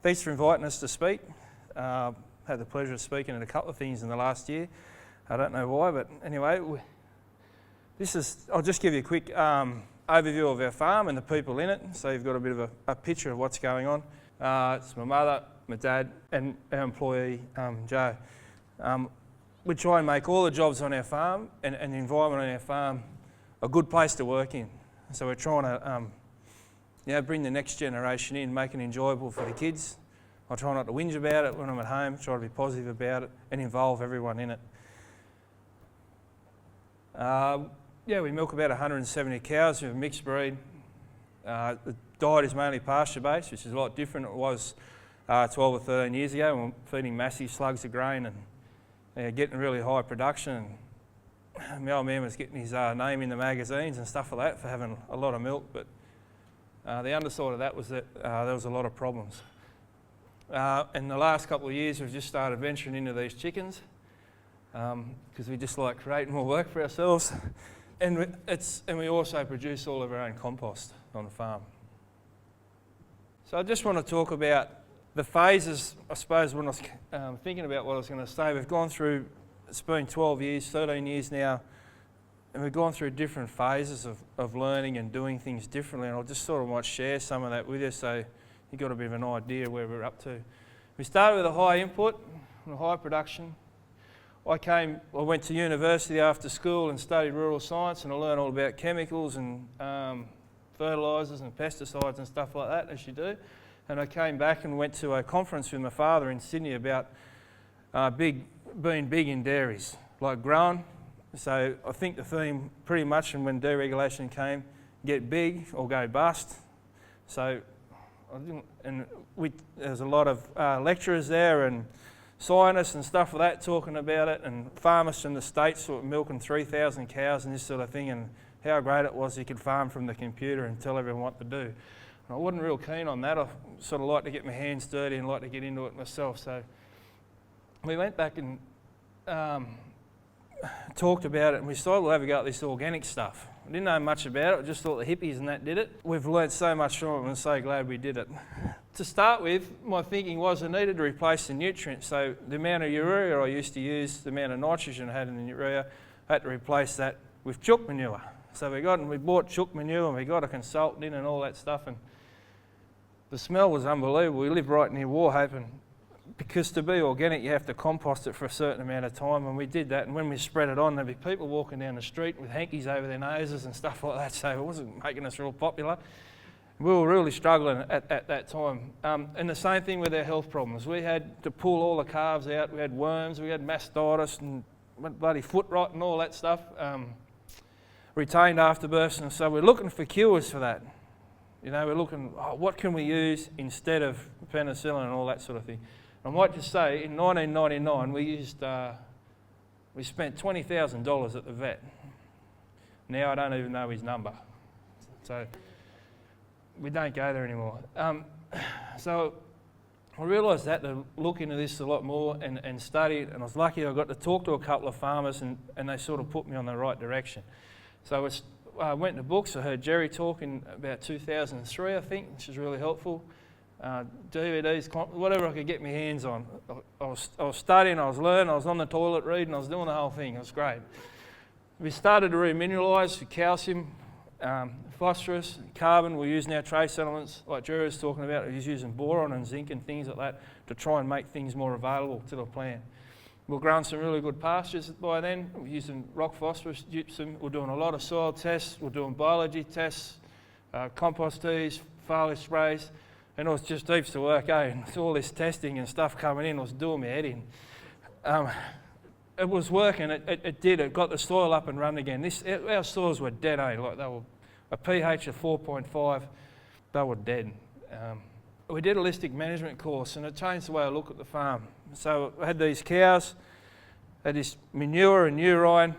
Thanks for inviting us to speak. Had the pleasure of speaking at a couple of things in the last year. I don't know why, but anyway, I'll just give you a quick overview of our farm and the people in it, so you've got a bit of a picture of what's going on. It's my mother, my dad, and our employee, Joe. We try and make all the jobs on our farm and the environment on our farm a good place to work in. So we're trying to bring the next generation in, make it enjoyable for the kids. I try not to whinge about it when I'm at home, try to be positive about it and involve everyone in it. We milk about 170 cows with a mixed breed. The diet is mainly pasture-based, which is a lot different than it was 12 or 13 years ago when we were feeding massive slugs of grain and getting really high production. And my old man was getting his name in the magazines and stuff like that for having a lot of milk, but the underside of that was that there was a lot of problems. In the last couple of years, we've just started venturing into these chickens because we just like creating more work for ourselves. And we also produce all of our own compost on the farm. So I just want to talk about the phases, I suppose, when I was thinking about what I was going to say. We've gone through, it's been 12 years, 13 years now, and we've gone through different phases of learning and doing things differently, and I'll just sort of might share some of that with you so you've got a bit of an idea where we're up to. We started with a high input and a high production. I went to university after school and studied rural science, and I learned all about chemicals and fertilisers and pesticides and stuff like that, as you do. And I came back and went to a conference with my father in Sydney about being big in dairies, like growing. So I think the theme pretty much, and when deregulation came, get big or go bust. So there's a lot of lecturers there and scientists and stuff like that talking about it, and farmers from the States were milking 3,000 cows and this sort of thing, and how great it was you could farm from the computer and tell everyone what to do. And I wasn't real keen on that. I sort of like to get my hands dirty and like to get into it myself. So we went back and talked about it, and we decided we'll have a go at this organic stuff. I didn't know much about it, I just thought the hippies and that did it. We've learnt so much from it and I'm so glad we did it. To start with, my thinking was I needed to replace the nutrients. So the amount of urea I used to use, the amount of nitrogen I had in the urea, I had to replace that with chook manure. So we bought chook manure and we got a consultant in and all that stuff, and the smell was unbelievable. We live right near Warhope, and because to be organic you have to compost it for a certain amount of time, and we did that, and when we spread it on there'd be people walking down the street with hankies over their noses and stuff like that, so it wasn't making us real popular. We were really struggling at that time. And the same thing with our health problems. We had to pull all the calves out, we had worms, we had mastitis and bloody foot rot and all that stuff, retained afterbirths, and so we're looking for cures for that. You know, we're looking, what can we use instead of penicillin and all that sort of thing. I might just say, in 1999, we spent $20,000 at the vet. Now I don't even know his number. So we don't go there anymore. So I realised that to look into this a lot more and study it, and I was lucky I got to talk to a couple of farmers and they sort of put me on the right direction. So I went to books. I heard Jerry talk in about 2003, I think, which is really helpful. DVDs, whatever I could get my hands on. I was studying, I was learning, I was on the toilet reading, I was doing the whole thing. It was great. We started to remineralise with calcium, phosphorus, carbon. We're using our trace elements, like Jerry was talking about. He's using boron and zinc and things like that to try and make things more available to the plant. We're growing some really good pastures by then. We're using rock phosphorus, gypsum. We're doing a lot of soil tests. We're doing biology tests, compost teas, foliar sprays. And it was just heaps of work, And all this testing and stuff coming in was doing my head in. It was working, it did. It got the soil up and running again. Our soils were dead, Like they were a pH of 4.5, they were dead. We did a holistic management course, and it changed the way I look at the farm. So I had these cows, I had this manure and urine,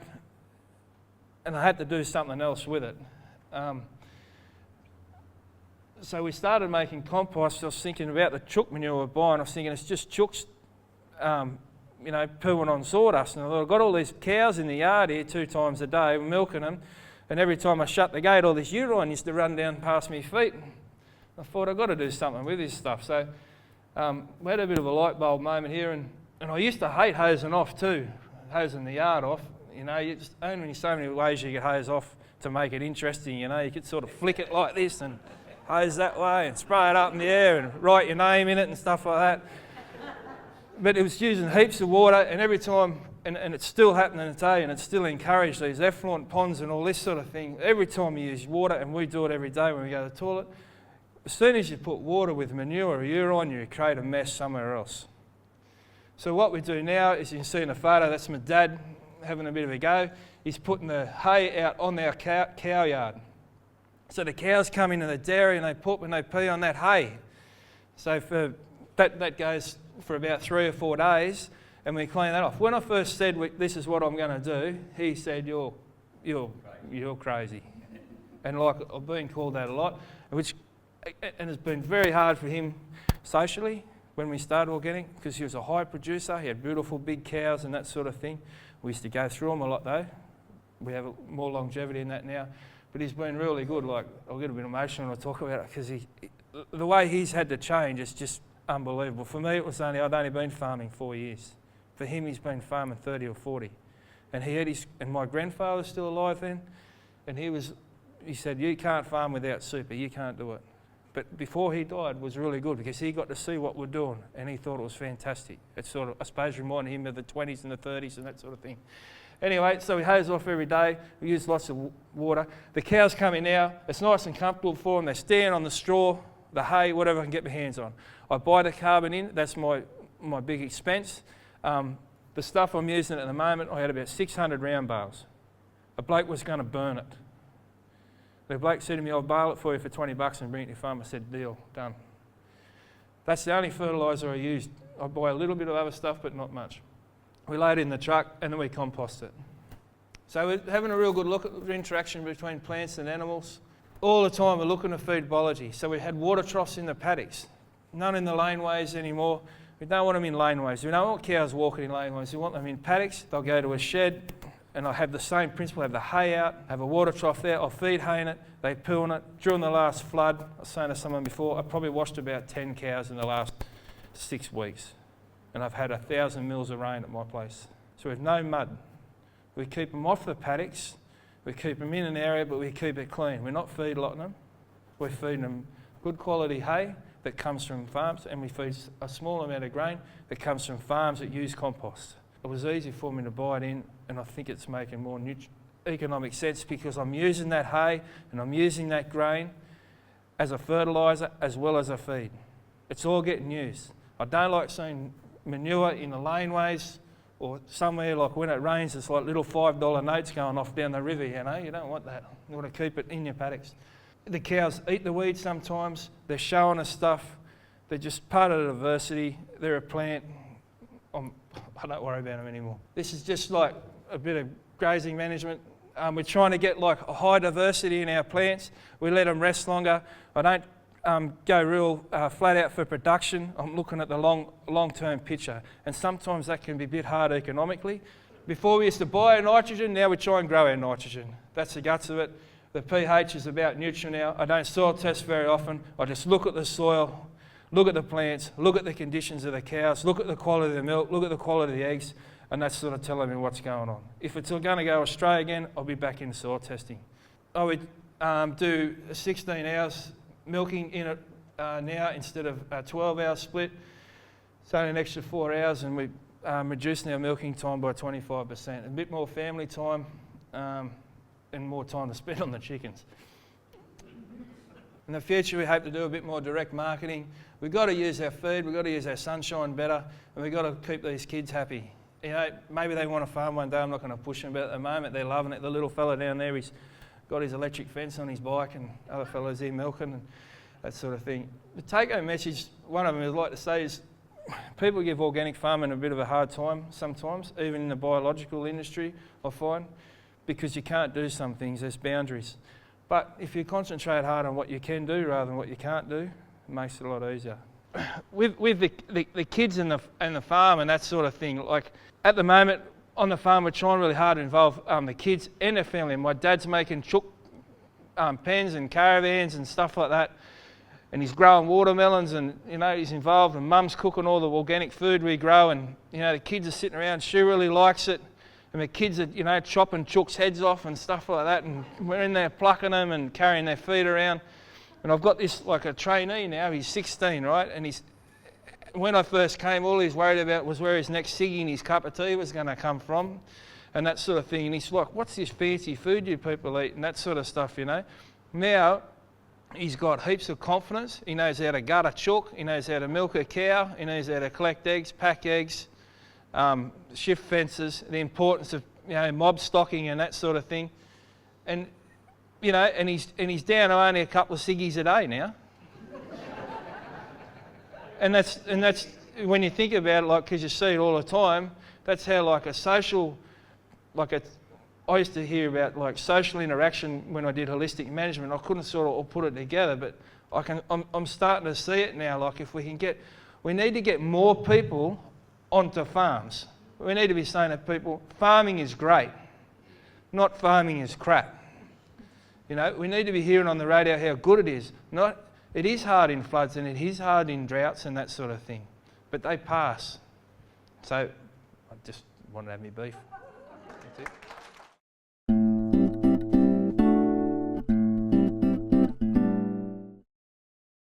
and I had to do something else with it. So we started making compost. I was thinking about the chook manure we're buying. I was thinking it's just chooks, pooing on sawdust. And I thought, I've got all these cows in the yard here 2 times a day, milking them, and every time I shut the gate, all this urine used to run down past my feet. I thought, I've got to do something with this stuff. So We had a bit of a light bulb moment here, and I used to hate hosing off too, hosing the yard off. You know, you just only so many ways you could hose off to make it interesting. You know, you could sort of flick it like this and hose that way and spray it up in the air and write your name in it and stuff like that. But it was using heaps of water, and every time, and it's still happening today, and it's still encouraged, these effluent ponds and all this sort of thing. Every time you use water, and we do it every day when we go to the toilet, as soon as you put water with manure or urine, you create a mess somewhere else. So what we do now is, you can see in the photo, that's my dad having a bit of a go. He's putting the hay out on our cow yard. So the cows come into the dairy and they poop and they pee on that hay. So for that goes for about 3 or 4 days, and we clean that off. When I first said, this is what I'm going to do, he said, you're crazy. And like, I've been called that a lot, and it's been very hard for him socially when we started organic, because he was a high producer, he had beautiful big cows and that sort of thing. We used to go through them a lot though. We have more longevity in that now. But he's been really good. Like, I'll get a bit emotional when I talk about it, because the way he's had to change is just unbelievable. For me, I'd only been farming 4 years. For him, he's been farming 30 or 40. And my grandfather's still alive then, and he said, you can't farm without super, you can't do it. But before he died, it was really good, because he got to see what we're doing, and he thought it was fantastic. It sort of, I suppose, reminded him of the 20s and the 30s and that sort of thing. Anyway, so we hose off every day. We use lots of water. The cows come in now. It's nice and comfortable for them. They stand on the straw, the hay, whatever I can get my hands on. I buy the carbon in. That's my big expense. The stuff I'm using at the moment, I had about 600 round bales. A bloke was going to burn it. The bloke said to me, I'll bale it for you for $20 and bring it to your farm. I said, deal, done. That's the only fertiliser I used. I buy a little bit of other stuff, but not much. We load it in the truck and then we compost it. So we're having a real good look at the interaction between plants and animals. All the time we're looking at feed biology. So we had water troughs in the paddocks, none in the laneways anymore. We don't want them in laneways. We don't want cows walking in laneways. We want them in paddocks. They'll go to a shed, and I have the same principle. I have the hay out, have a water trough there. I'll feed hay in it. They poo in it. During the last flood, I was saying to someone before, I probably washed about 10 cows in the last 6 weeks. And I've had 1,000 mils of rain at my place. So we have no mud. We keep them off the paddocks. We keep them in an area, but we keep it clean. We're not feedlotting them. We're feeding them good quality hay that comes from farms, and we feed a small amount of grain that comes from farms that use compost. It was easy for me to buy it in, and I think it's making more economic sense, because I'm using that hay and I'm using that grain as a fertiliser as well as a feed. It's all getting used. I don't like seeing manure in the laneways or somewhere, like when it rains, it's like little $5 notes going off down the river, you know. You don't want that. You want to keep it in your paddocks. The cows eat the weeds sometimes. They're showing us stuff. They're just part of the diversity. They're a plant. I don't worry about them anymore. This is just like a bit of grazing management. We're trying to get like a high diversity in our plants. We let them rest longer. I don't go real flat out for production. I'm looking at the long-term picture, and sometimes that can be a bit hard economically. Before we used to buy our nitrogen, now we try and grow our nitrogen. That's the guts of it. The pH is about neutral now. I don't soil test very often. I just look at the soil, look at the plants, look at the conditions of the cows, look at the quality of the milk, look at the quality of the eggs, and that's sort of telling me what's going on. If it's going to go astray again, I'll be back in soil testing. I would do 16 hours milking in it now instead of a 12-hour split. It's only an extra 4 hours, and we reducing our milking time by 25%. A bit more family time and more time to spend on the chickens. In the future, we hope to do a bit more direct marketing. We've got to use our feed, we've got to use our sunshine better, and we've got to keep these kids happy. You know, maybe they want to farm one day. I'm not going to push them, but at the moment they're loving it. The little fella down there, he's got his electric fence on his bike, and other fellas here milking and that sort of thing. The take-home message, one of them I'd like to say is, people give organic farming a bit of a hard time sometimes, even in the biological industry, I find, because you can't do some things, there's boundaries. But if you concentrate hard on what you can do rather than what you can't do, it makes it a lot easier. With the kids and the farm and that sort of thing, like at the moment on the farm we're trying really hard to involve the kids and their family. My dad's making chook pens and caravans and stuff like that. and he's growing watermelons, and he's involved, and Mum's cooking all the organic food we grow, and the kids are sitting around. She really likes it, and the kids are chopping chooks' heads off and stuff like that, and we're in there plucking them and carrying their feet around. And I've got this like a trainee now. He's 16, right? And when I first came, all he's worried about was where his next ciggy and his cup of tea was going to come from, and that sort of thing. And he's like, "What's this fancy food you people eat?" and that sort of stuff, Now, he's got heaps of confidence. He knows how to gut a chook. He knows how to milk a cow. He knows how to collect eggs, pack eggs, shift fences, the importance of mob stocking and that sort of thing. And and he's down to only a couple of ciggies a day now. and that's when you think about it, like, because you see it all the time. That's how like a social, I used to hear about like social interaction when I did holistic management. I couldn't sort of all put it together, but I'm starting to see it now. Like, if we need to get more people onto farms. We need to be saying to people, farming is great, not farming is crap. We need to be hearing on the radio how good it is. It is hard in floods and it is hard in droughts and that sort of thing, but they pass. So I just wanted to have me beef. That's it.